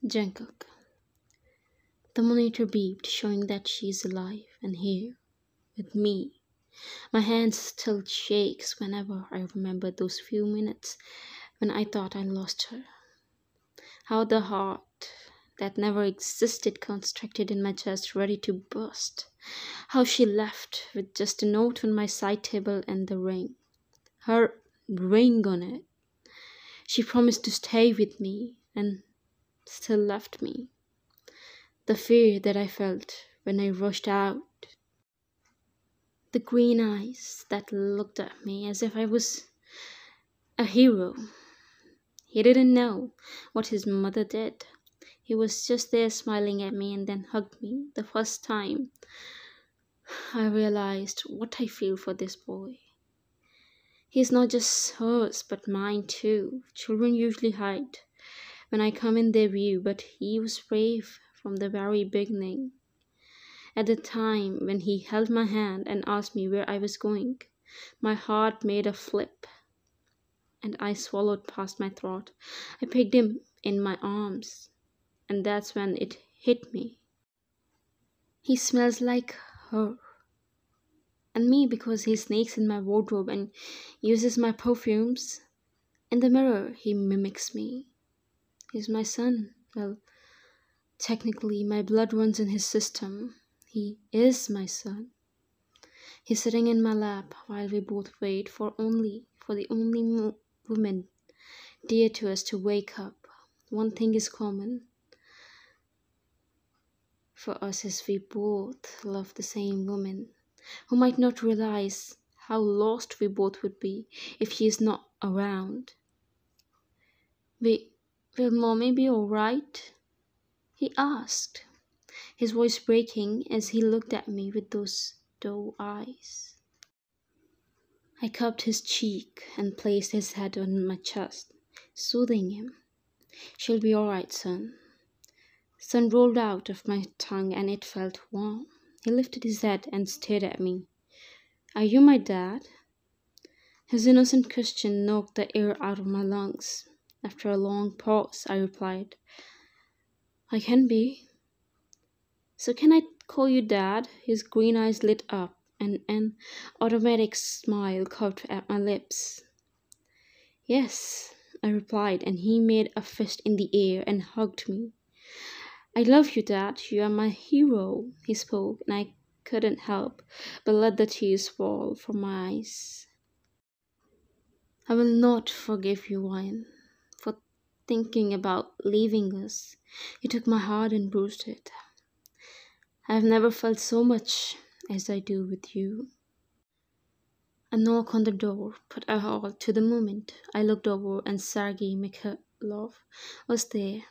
Jungkook. The monitor beeped, showing that she's alive and here with me. My hand still shakes whenever I remember those few minutes when I thought I lost her. How the heart that never existed constricted in my chest, ready to burst. How she left with just a note on my side table and the ring. Her ring on it. She promised to stay with me and still left me. The fear that I felt when I rushed out. The green eyes that looked at me as if I was a hero. He didn't know what his mother did. He was just there smiling at me and then hugged me. The first time I realized what I feel for this boy. He's not just hers but mine too. Children usually hide when I come in their view, but he was brave from the very beginning. At the time when he held my hand and asked me where I was going, my heart made a flip and I swallowed past my throat. I picked him in my arms, and that's when it hit me. He smells like her and me because he sneaks in my wardrobe and uses my perfumes. In the mirror, he mimics me. He's my son. Well, technically, my blood runs in his system. He is my son. He's sitting in my lap while we both wait for the only woman dear to us to wake up. One thing is common for us is we both love the same woman, who might not realize how lost we both would be if she is not around. Will mommy be alright? He asked, his voice breaking as he looked at me with those doe eyes. I cupped his cheek and placed his head on my chest, soothing him. She'll be alright, son. Son rolled out of my tongue and it felt warm. He lifted his head and stared at me. Are you my dad? His innocent question knocked the air out of my lungs. After a long pause, I replied, I can be. So can I call you dad? His green eyes lit up and an automatic smile curved at my lips. Yes, I replied, and he made a fist in the air and hugged me. I love you, Dad. You are my hero, he spoke, and I couldn't help but let the tears fall from my eyes. I will not forgive you, Ryan, for thinking about leaving us. You took my heart and bruised it. I have never felt so much as I do with you. A knock on the door put a halt to the moment. I looked over and Sergei Mikhailov was there,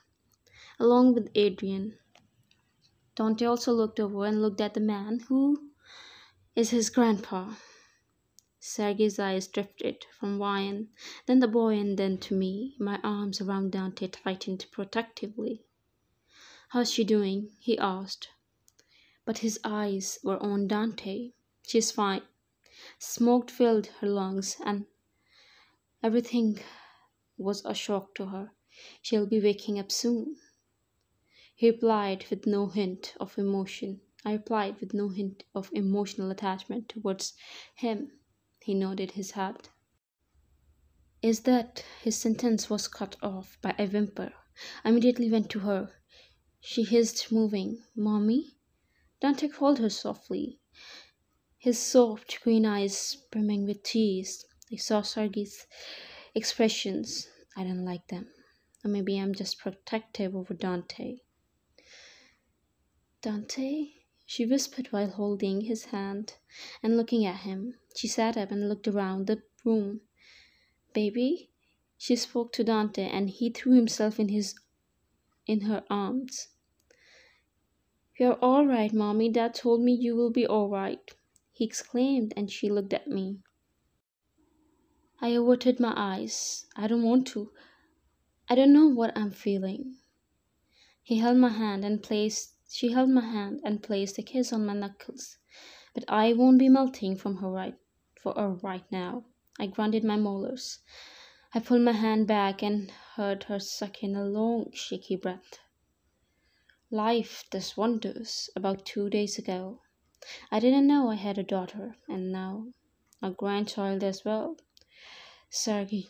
along with Adrian. Dante also looked over and looked at the man who is his grandpa. Sergei's eyes drifted from Ryan, then the boy, and then to me. My arms around Dante tightened protectively. How's she doing? He asked. But his eyes were on Dante. She's fine. Smoke filled her lungs and everything was a shock to her. She'll be waking up soon. He replied with no hint of emotion. I replied with no hint of emotional attachment towards him. He nodded his head. Is that his sentence was cut off by a whimper. I immediately went to her. She hissed, moving. Mommy? Dante called her softly, his soft green eyes brimming with tears. I saw Sergei's expressions. I didn't like them. Or maybe I'm just protective over Dante. Dante? She whispered while holding his hand and looking at him. She sat up and looked around the room. Baby? She spoke to Dante and he threw himself in her arms. You're all right, Mommy. Dad told me you will be all right, he exclaimed, and she looked at me. I averted my eyes. I don't want to. I don't know what I'm feeling. She held my hand and placed a kiss on my knuckles. But I won't be melting for her right now. I grunted my molars. I pulled my hand back and heard her suck in a long, shaky breath. Life does wonders. About 2 days ago, I didn't know I had a daughter, and now a grandchild as well. Sergei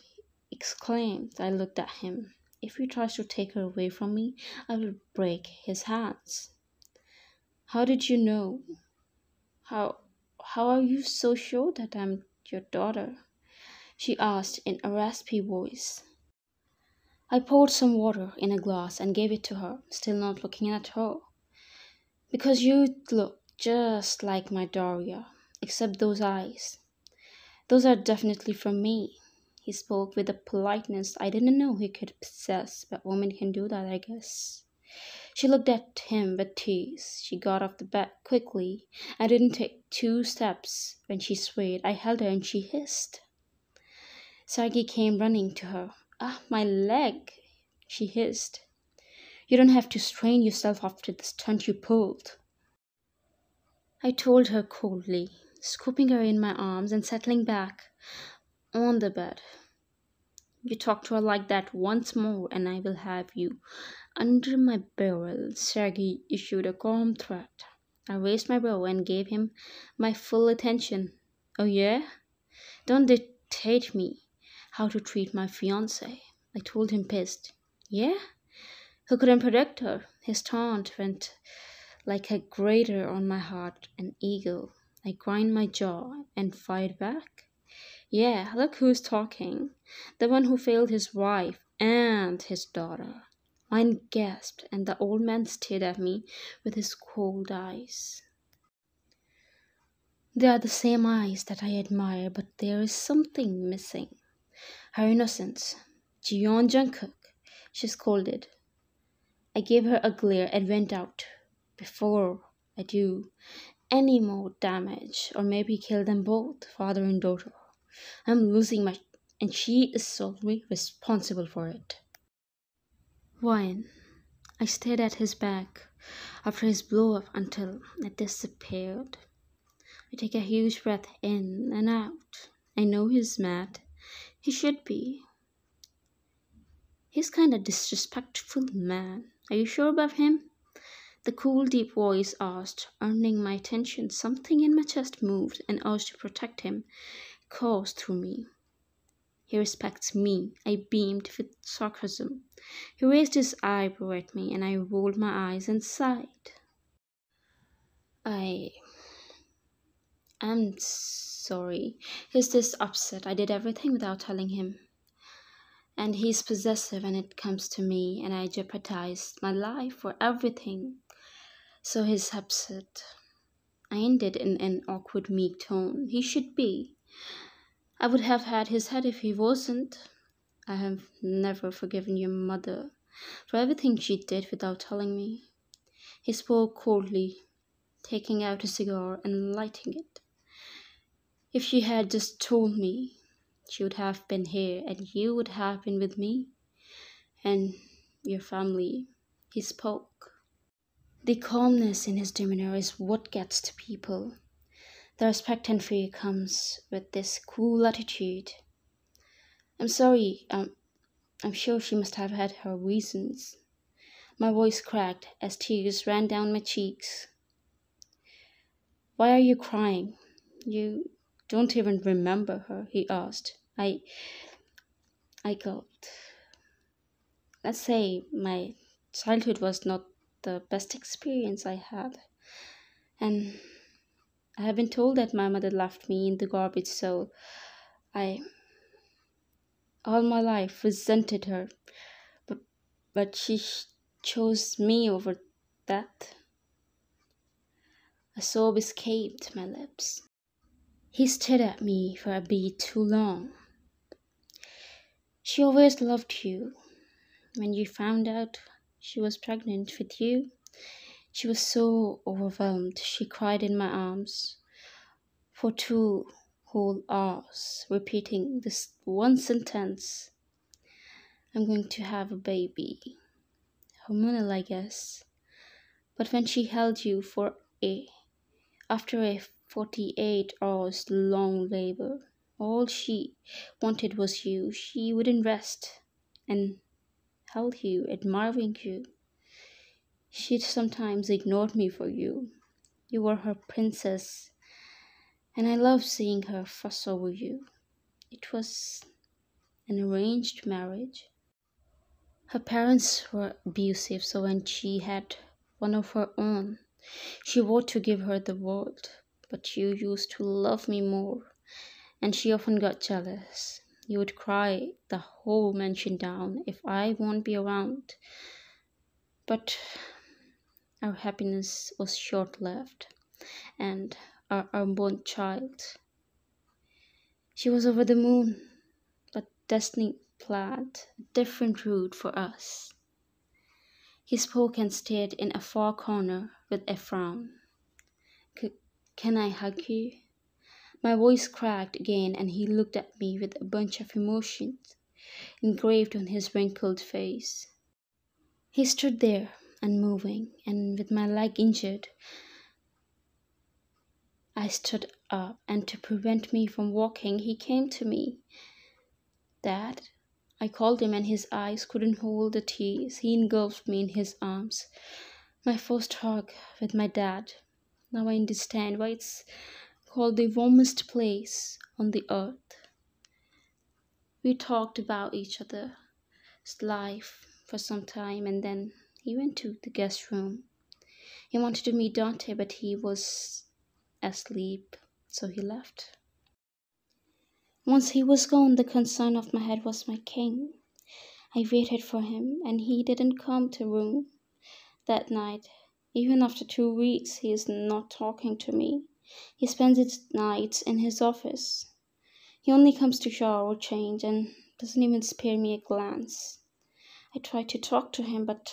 exclaimed. I looked at him. If he tries to take her away from me, I will break his hands. How did you know? How how are you so sure that I'm your daughter? She asked in a raspy voice. I poured some water in a glass and gave it to her, still not looking at her. Because you look just like my Daria, except those eyes. Those are definitely from me. He spoke with a politeness I didn't know he could possess, but women can do that, I guess. She looked at him with tears. She got off the bed quickly. I didn't take 2 steps when she swayed. I held her and she hissed. Sergei came running to her. Ah, my leg, she hissed. You don't have to strain yourself after the stunt you pulled. I told her coldly, scooping her in my arms and settling back on the bed. You talk to her like that once more, and I will have you under my barrel. Sergei issued a calm threat. I raised my brow and gave him my full attention. Oh, yeah? Don't dictate me how to treat my fiancée, I told him, pissed. Yeah? Who couldn't protect her? His taunt went like a grater on my heart and ego. I grind my jaw and fired back. Yeah, look who's talking. The one who failed his wife and his daughter. Mine gasped, and the old man stared at me with his cold eyes. They are the same eyes that I admire, but there is something missing. Her innocence. Jeon Jungkook, she scolded. I gave her a glare and went out. Before I do any more damage, or maybe kill them both, father and daughter. I'm losing my... and she is solely responsible for it. Wine. I stared at his back after his blow-up until it disappeared. I take a huge breath in and out. I know he's mad. He should be. He's kind of disrespectful man. Are you sure about him? The cool, deep voice asked, earning my attention. Something in my chest moved, an urge to protect him coursed through me. He respects me, I beamed with sarcasm. He raised his eyebrow at me, and I rolled my eyes and sighed. I'm sorry. He's this upset. I did everything without telling him. And he's possessive when it comes to me, and I jeopardized my life for everything. So he's upset. I ended in an awkward, meek tone. He should be. I would have had his head if he wasn't. I have never forgiven your mother for everything she did without telling me. He spoke coldly, taking out a cigar and lighting it. If she had just told me, she would have been here and you would have been with me and your family. He spoke. The calmness in his demeanor is what gets to people. The respect and fear comes with this cool attitude. I'm sorry, I'm sure she must have had her reasons. My voice cracked as tears ran down my cheeks. Why are you crying? You don't even remember her, he asked. I gulped. Let's say my childhood was not the best experience I had. And I have been told that my mother left me in the garbage, so I all my life resented her. But, but she chose me over that. A sob escaped my lips. He stared at me for a bit too long. She always loved you. When you found out she was pregnant with you, she was so overwhelmed she cried in my arms for 2 whole hours, repeating this one sentence. I'm going to have a baby. Hormonal, I guess. But when she held you after a 48 hours long labor, all she wanted was you. She wouldn't rest and held you, admiring you. She sometimes ignored me for you. You were her princess, and I loved seeing her fuss over you. It was an arranged marriage. Her parents were abusive, so when she had one of her own, she vowed to give her the world. But you used to love me more, and she often got jealous. You would cry the whole mansion down if I won't be around. But our happiness was short lived, and our unborn child. She was over the moon, but destiny planned a different route for us. He spoke and stayed in a far corner with a frown. Can I hug you? My voice cracked again, and he looked at me with a bunch of emotions engraved on his wrinkled face. He stood there, unmoving, and with my leg injured, I stood up, and to prevent me from walking, he came to me. Dad, I called him, and his eyes couldn't hold the tears. He engulfed me in his arms. My first hug with my dad. Now I understand why it's called the warmest place on the earth. We talked about each other's life for some time, and then he went to the guest room. He wanted to meet Dante, but he was asleep, so he left. Once he was gone, the concern of my head was my king. I waited for him, and he didn't come to room that night. Even after 2 weeks, he is not talking to me. He spends his nights in his office. He only comes to shower or change and doesn't even spare me a glance. I tried to talk to him, but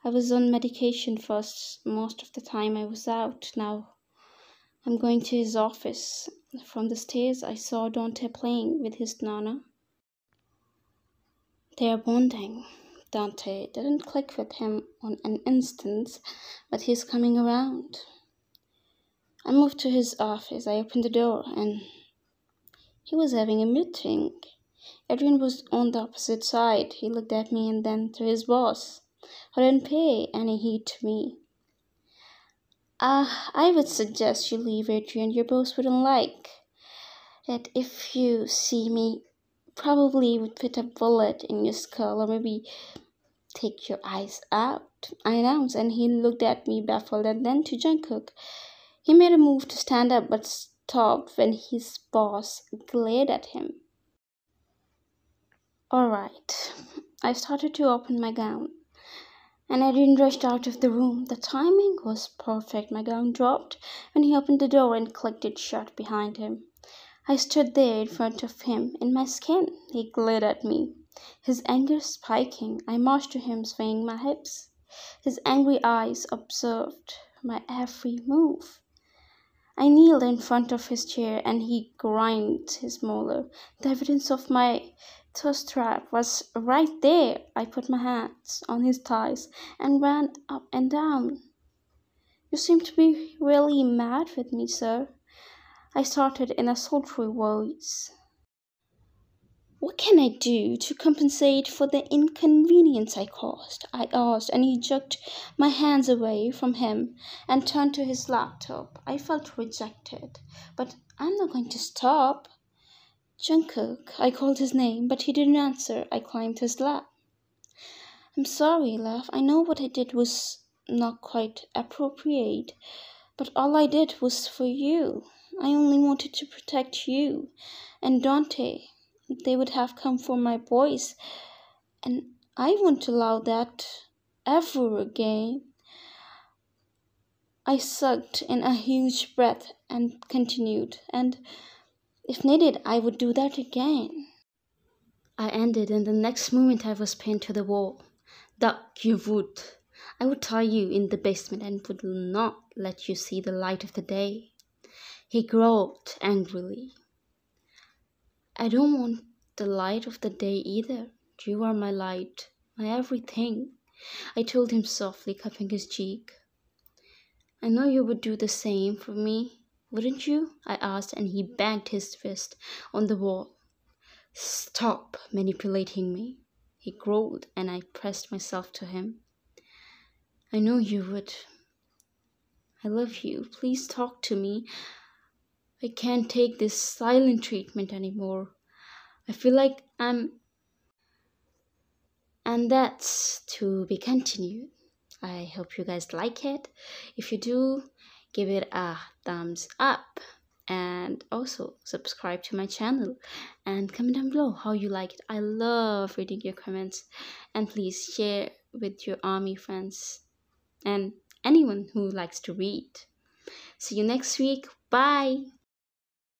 I was on medication first. Most of the time I was out. Now I'm going to his office. From the stairs, I saw Dante playing with his Nana. They are bonding. Dante didn't click with him on an instant, but he's coming around. I moved to his office. I opened the door, and he was having a meeting. Adrian was on the opposite side. He looked at me and then to his boss, who didn't pay any heed to me. I would suggest you leave, Adrian. Your boss wouldn't like it if you see me. Probably would put a bullet in your skull or maybe take your eyes out, I announced, and he looked at me baffled and then to Jungkook. He made a move to stand up but stopped when his boss glared at him. Alright, I started to open my gown, and Adrian rushed out of the room. The timing was perfect. My gown dropped when he opened the door and clicked it shut behind him. I stood there in front of him, in my skin. He glared at me, his anger spiking. I marched to him, swaying my hips. His angry eyes observed my every move. I kneeled in front of his chair, and he grind his molar. The evidence of my thirst trap was right there. I put my hands on his thighs and ran up and down. You seem to be really mad with me, sir, I started in a sultry voice. What can I do to compensate for the inconvenience I caused? I asked, and he jerked my hands away from him and turned to his laptop. I felt rejected, but I'm not going to stop. Jungkook, I called his name, but he didn't answer. I climbed his lap. I'm sorry, love. I know what I did was not quite appropriate, but all I did was for you. I only wanted to protect you and Dante. They would have come for my boys, and I won't allow that ever again. I sucked in a huge breath and continued, and if needed, I would do that again. I ended, and the next moment I was pinned to the wall. That you would. I would tie you in the basement and would not let you see the light of the day. He growled angrily. I don't want the light of the day either. You are my light, my everything, I told him softly, cupping his cheek. I know you would do the same for me, wouldn't you? I asked, and he banged his fist on the wall. Stop manipulating me, he growled, and I pressed myself to him. I know you would. I love you. Please talk to me. I can't take this silent treatment anymore. I feel like I'm. And that's to be continued. I hope you guys like it. If you do, give it a thumbs up and also subscribe to my channel and comment down below how you like it. I love reading your comments, and please share with your army friends and anyone who likes to read. See you next week. Bye.